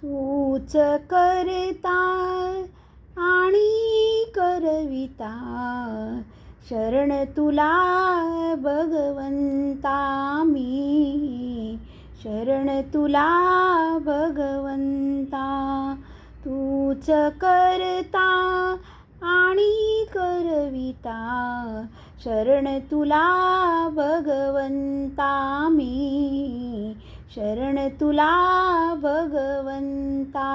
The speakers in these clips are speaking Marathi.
तूच करता आणि करविता, शरण तुला भगवंता मी, शरण तुला भगवंता. तूच करता आणि करविता, शरण तुला भगवंता मी, शरण तुला भगवंता.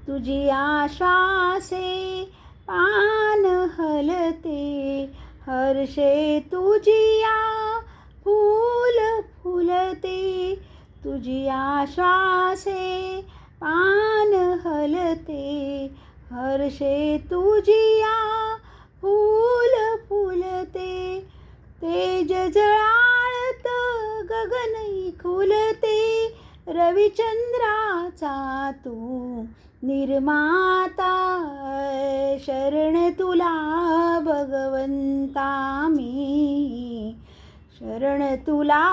तुझी आश्वासे पान हलते, हर्षे तुझिया फूल फुलते. तुझी आश्वासे पान हलते, हर्षे तुझिया फूल फुलते. तेज जळाळत गगनही खुलते, रविचंद्राचा तू निर्माता, शरण तुला भगवंता मी, शरण तुला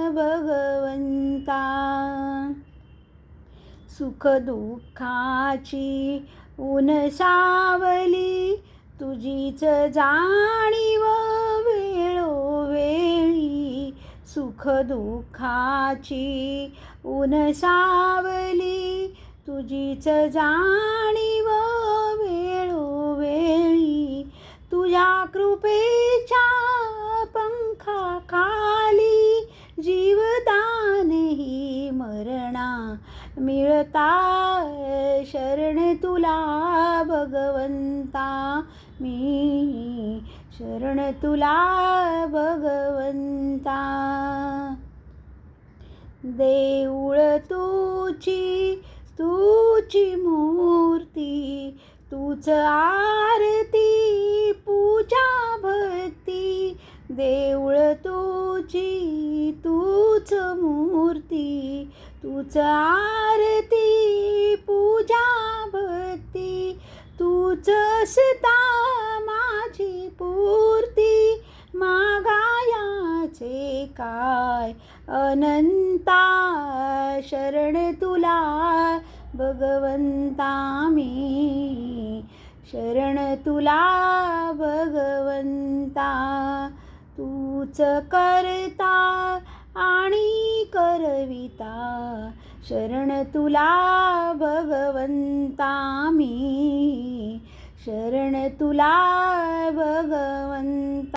भगवंता. सुख दुःखाची ऊन सावली, तुझीच जाणीव वेळोवेळी. सुख दुःखाची ऊन सावली, तुझीच जाणीव वेळोवेळी. तुझ्या कृपेच्या पंखाखाली, जीवदान ही मरणा मिळता, शरण तुला भगवंता मी, शरण तुला भगवंता. देऊळ तुझी तुझी मूर्ती, तूच आरती पूजा भक्ती. देऊळ तुझी तूच मूर्ती, तूच आरती पूजा भक्ती. तूच असता माझी पूर्ती, मागायाचे काय अनंता, शरण तुला भगवंता मी, शरण तुला भगवंता. तूच करता आणि करविता, शरण तुला भगवंता मी, शरण तुला भगवंता.